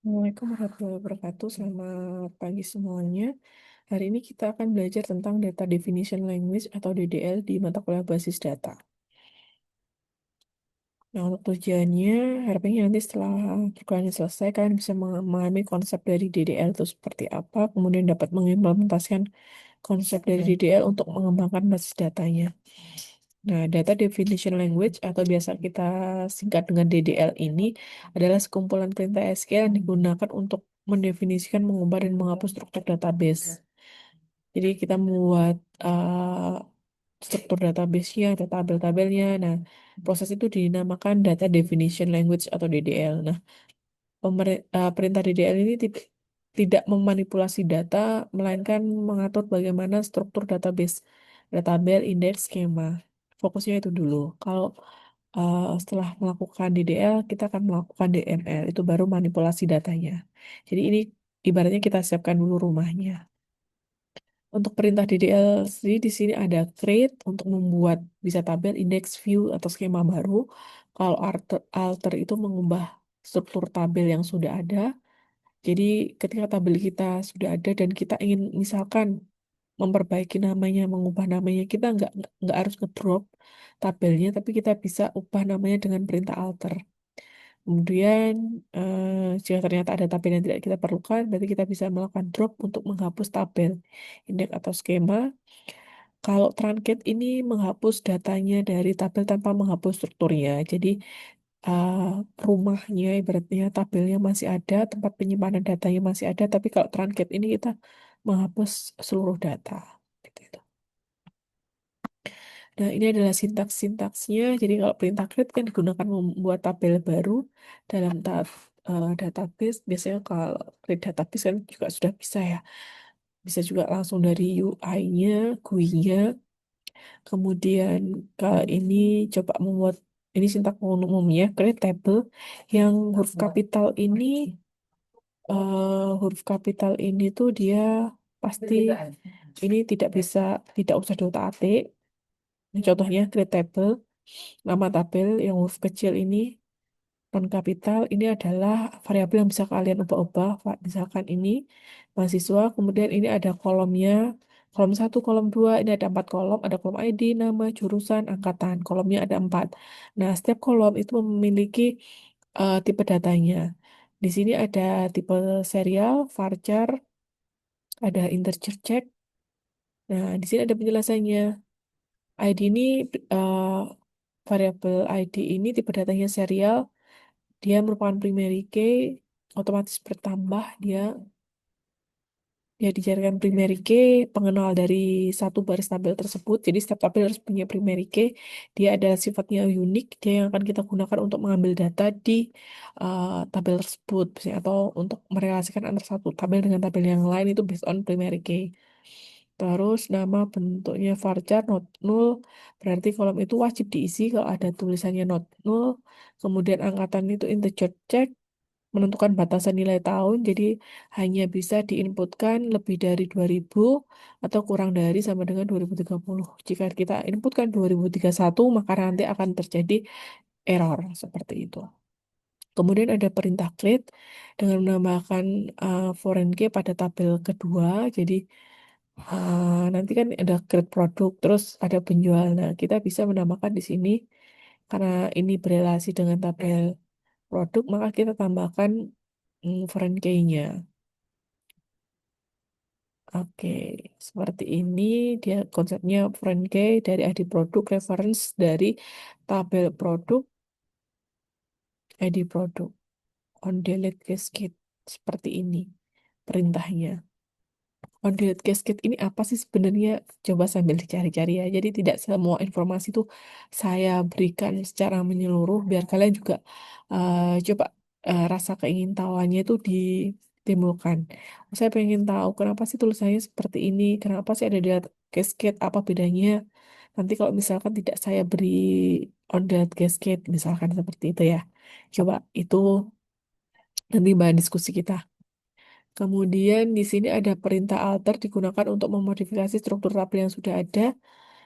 Assalamualaikum warahmatullahi wabarakatuh. Selamat pagi semuanya. Hari ini kita akan belajar tentang Data Definition Language atau DDL di mata kuliah basis data. Nah, untuk tujuannya, harapannya nanti setelah perkuliahan selesai, kalian bisa memahami konsep dari DDL itu seperti apa, kemudian dapat mengimplementasikan konsep dari DDL untuk mengembangkan basis datanya. Nah, Data Definition Language atau biasa kita singkat dengan DDL ini adalah sekumpulan perintah SQL yang digunakan untuk mendefinisikan, mengubah, dan menghapus struktur database. Jadi kita membuat struktur database-nya, ada tabel-tabelnya. Nah, proses itu dinamakan Data Definition Language atau DDL. Nah, perintah DDL ini tidak memanipulasi data, melainkan mengatur bagaimana struktur database, ada tabel, indeks, skema. Fokusnya itu dulu. Kalau setelah melakukan DDL, kita akan melakukan DML, itu baru manipulasi datanya. Jadi ini ibaratnya kita siapkan dulu rumahnya. Untuk perintah DDL sendiri di sini ada create untuk membuat bisa tabel, indeks, view, atau skema baru. Kalau alter itu mengubah struktur tabel yang sudah ada. Jadi ketika tabel kita sudah ada dan kita ingin misalkan memperbaiki namanya, mengubah namanya, kita nggak harus ngedrop tabelnya, tapi kita bisa ubah namanya dengan perintah alter. Kemudian jika ternyata ada tabel yang tidak kita perlukan, berarti kita bisa melakukan drop untuk menghapus tabel, indeks atau skema. Kalau truncate ini menghapus datanya dari tabel tanpa menghapus strukturnya. Jadi uh, rumahnya, ibaratnya tabelnya masih ada, tempat penyimpanan datanya masih ada, tapi kalau truncate ini kita menghapus seluruh data. Gitu itu. Nah, ini adalah sintaks-sintaksnya. Jadi kalau perintah create kan digunakan membuat tabel baru dalam database. Biasanya kalau create database kan juga sudah bisa ya. Bisa juga langsung dari UI-nya, GUI-nya. Kemudian kalau ini coba membuat ini sintak umumnya create table yang huruf kapital ini tuh dia pasti ini tidak usah diotak-atik. Ini contohnya create table, nama tabel yang huruf kecil ini non kapital ini adalah variabel yang bisa kalian ubah-ubah. Misalkan ini mahasiswa, kemudian ini ada kolomnya, kolom satu, kolom dua, ini ada 4 kolom, ada kolom ID, nama, jurusan, angkatan, kolomnya ada 4. Nah, setiap kolom itu memiliki tipe datanya. Di sini ada tipe serial, varchar, ada integer check. Nah, di sini ada penjelasannya. ID ini eh, variabel ID ini tipe datanya serial. Dia merupakan primary key, otomatis bertambah. Dia dijadikan primary key, pengenal dari satu baris tabel tersebut. Jadi setiap tabel harus punya primary key. Dia adalah sifatnya unik. Dia yang akan kita gunakan untuk mengambil data di tabel tersebut. Misalnya, atau untuk merelasikan antara satu tabel dengan tabel yang lain itu based on primary key. Terus nama bentuknya varchar not null, berarti kolom itu wajib diisi kalau ada tulisannya not null. Kemudian angkatan itu integer check, menentukan batasan nilai tahun, jadi hanya bisa diinputkan lebih dari 2000 atau kurang dari sama dengan 2030. Jika kita inputkan 2031, maka nanti akan terjadi error seperti itu. Kemudian ada perintah create dengan menambahkan foreign key pada tabel kedua. Jadi nanti kan ada create produk, terus ada penjual. Nah, kita bisa menambahkan di sini karena ini berelasi dengan tabel produk, maka kita tambahkan foreign key-nya. Oke, seperti ini dia konsepnya foreign key dari ID produk, reference dari tabel produk, ID produk, on delete cascade. Seperti ini perintahnya. On delete cascade ini apa sih sebenarnya? Coba sambil dicari-cari ya. Jadi tidak semua informasi itu saya berikan secara menyeluruh, biar kalian juga coba rasa keingintahuannya itu ditimbulkan. Saya pengen tahu kenapa sih tulisannya seperti ini, kenapa sih ada delete cascade, apa bedanya? Nanti kalau misalkan tidak saya beri on delete cascade, misalkan seperti itu ya. Coba itu nanti bahan diskusi kita. Kemudian di sini ada perintah alter digunakan untuk memodifikasi struktur tabel yang sudah ada.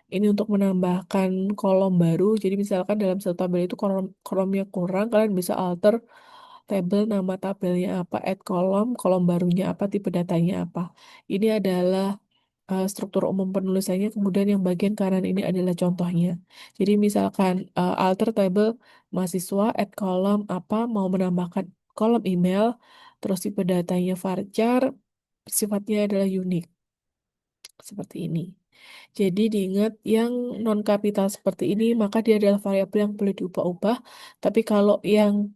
Ini untuk menambahkan kolom baru. Jadi misalkan dalam satu tabel itu kolomnya kurang, kalian bisa alter tabel, nama tabelnya apa, add kolom, kolom barunya apa, tipe datanya apa. Ini adalah struktur umum penulisannya, kemudian yang bagian kanan ini adalah contohnya. Jadi misalkan alter table mahasiswa, add kolom apa, mau menambahkan kolom email, terus tipe datanya varchar, sifatnya adalah unik, seperti ini. Jadi diingat yang non kapital seperti ini, maka dia adalah variabel yang boleh diubah-ubah. Tapi kalau yang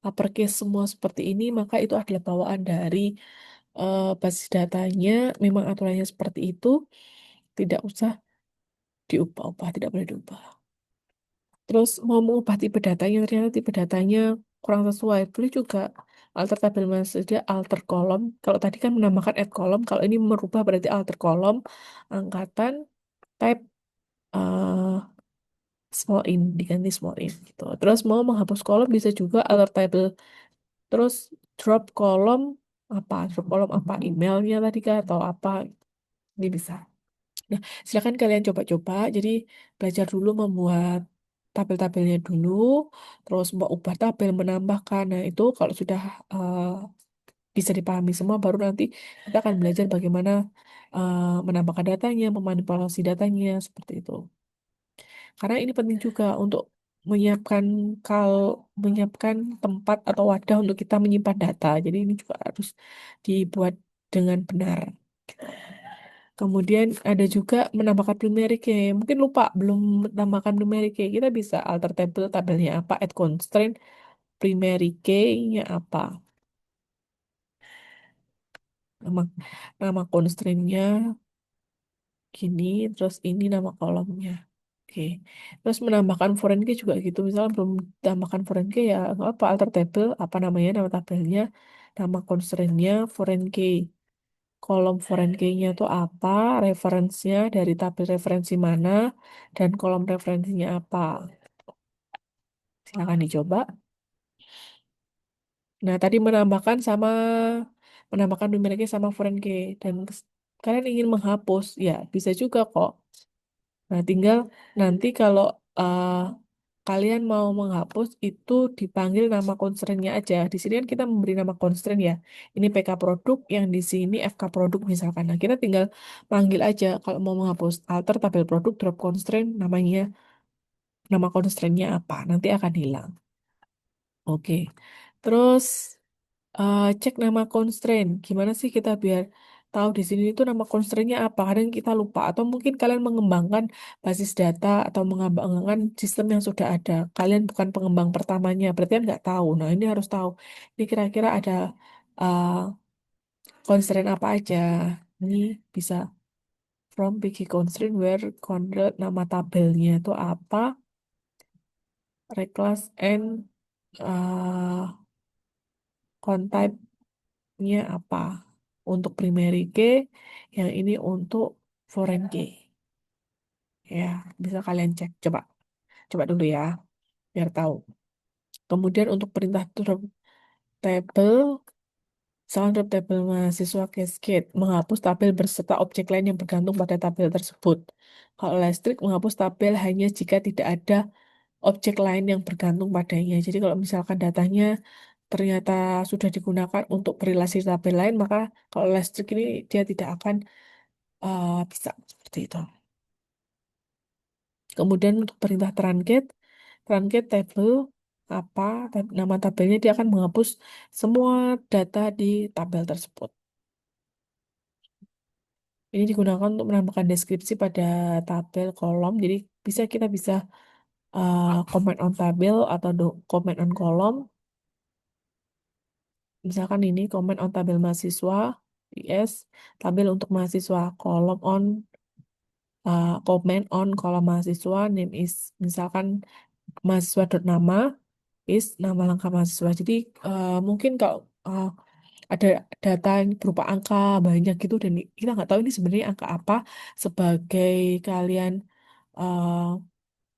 uppercase semua seperti ini, maka itu adalah bawaan dari basis datanya. Memang aturannya seperti itu, tidak usah diubah-ubah, tidak boleh diubah. Terus mau mengubah tipe datanya, ternyata tipe datanya kurang sesuai, boleh juga alter tabel maksudnya alter kolom. Kalau tadi kan menambahkan add kolom, kalau ini merubah berarti alter kolom, angkatan, type eh, small in, diganti small in gitu. Terus mau menghapus kolom bisa juga alter table. Terus drop kolom apa? Drop kolom apa? Emailnya tadi kah atau apa? Ini bisa. Nah, silakan kalian coba-coba. Jadi belajar dulu membuat tabel-tabelnya dulu, terus mau ubah tabel menambahkan. Nah, itu kalau sudah eh, bisa dipahami semua, baru nanti kita akan belajar bagaimana menambahkan datanya, memanipulasi datanya, seperti itu. Karena ini penting juga untuk menyiapkan kal menyiapkan tempat atau wadah untuk kita menyimpan data. Jadi ini juga harus dibuat dengan benar. Kemudian ada juga menambahkan primary key. Mungkin lupa belum menambahkan primary key. Kita bisa alter table, tabelnya apa, add constraint, primary key-nya apa. Nama, nama constraint-nya gini, terus ini nama kolomnya. Oke. Terus menambahkan foreign key juga gitu. Misalnya belum tambahkan foreign key ya nggak apa, alter table, apa namanya, nama tabelnya, nama constraint-nya, foreign key. Kolom foreign key-nya itu apa, referensinya dari tabel referensi mana, dan kolom referensinya apa. Silakan dicoba. Nah, tadi menambahkan numeric key sama foreign key. Dan kalian ingin menghapus, ya bisa juga kok. Nah, tinggal nanti kalau uh, kalian mau menghapus itu dipanggil nama constraint-nya aja. Di sini kan kita memberi nama constraint ya. Ini PK produk, yang di sini FK produk misalkan. Nah, kita tinggal panggil aja kalau mau menghapus alter tabel produk drop constraint, namanya nama constraint-nya apa. Nanti akan hilang. Oke. Terus cek nama constraint. Gimana sih kita biar tahu di sini itu nama constraint-nya apa? Kadang kita lupa. Atau mungkin kalian mengembangkan basis data atau mengembangkan sistem yang sudah ada. Kalian bukan pengembang pertamanya, berarti kan nggak tahu. Nah, ini harus tahu. Ini kira-kira ada uh, constraint apa aja. Ini bisa from big constraint where convert nama tabelnya itu apa, reclass and contype-nya apa. Untuk primary key, yang ini untuk foreign key. Ya, bisa kalian cek. Coba, coba dulu ya, biar tahu. Kemudian untuk perintah drop table, misalkan drop table mahasiswa cascade, menghapus tabel berserta objek lain yang bergantung pada tabel tersebut. Kalau listrik, menghapus tabel hanya jika tidak ada objek lain yang bergantung padanya. Jadi kalau misalkan datanya ternyata sudah digunakan untuk berrelasi tabel lain, maka kalau listrik ini dia tidak akan bisa seperti itu. Kemudian untuk perintah truncate, truncate table apa, nama tabelnya dia akan menghapus semua data di tabel tersebut. Ini digunakan untuk menambahkan deskripsi pada tabel kolom. Jadi kita bisa comment on tabel atau comment on kolom. Misalkan ini comment on tabel mahasiswa, yes, tabel untuk mahasiswa, kolom on comment on kolom mahasiswa, name is misalkan mahasiswa dot nama is nama lengkap mahasiswa. Jadi mungkin kalau ada data yang berupa angka banyak gitu dan kita nggak tahu ini sebenarnya angka apa, sebagai kalian uh,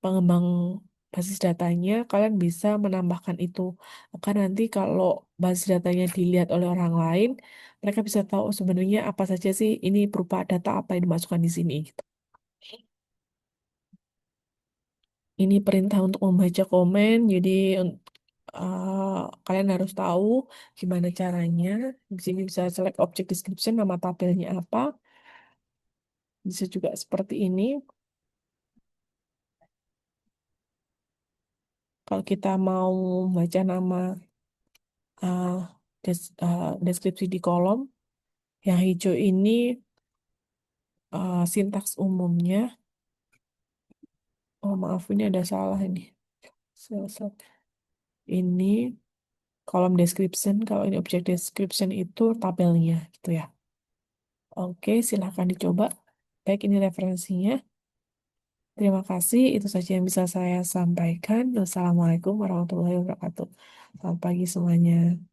pengembang basis datanya, kalian bisa menambahkan itu. Maka nanti kalau basis datanya dilihat oleh orang lain, mereka bisa tahu sebenarnya apa saja sih ini berupa data apa yang dimasukkan di sini, gitu. Ini perintah untuk membaca komen. Jadi Kalian harus tahu gimana caranya. Di sini bisa select object description, nama tabelnya apa. Bisa juga seperti ini. Kalau kita mau baca nama uh, deskripsi di kolom, yang hijau ini sintaks umumnya. Oh maaf, ini ada salah ini. Salah. Ini kolom description, kalau ini object description itu tabelnya gitu ya. Oke, silahkan dicoba. Baik, ini referensinya. Terima kasih, itu saja yang bisa saya sampaikan. Wassalamualaikum warahmatullahi wabarakatuh. Selamat pagi semuanya.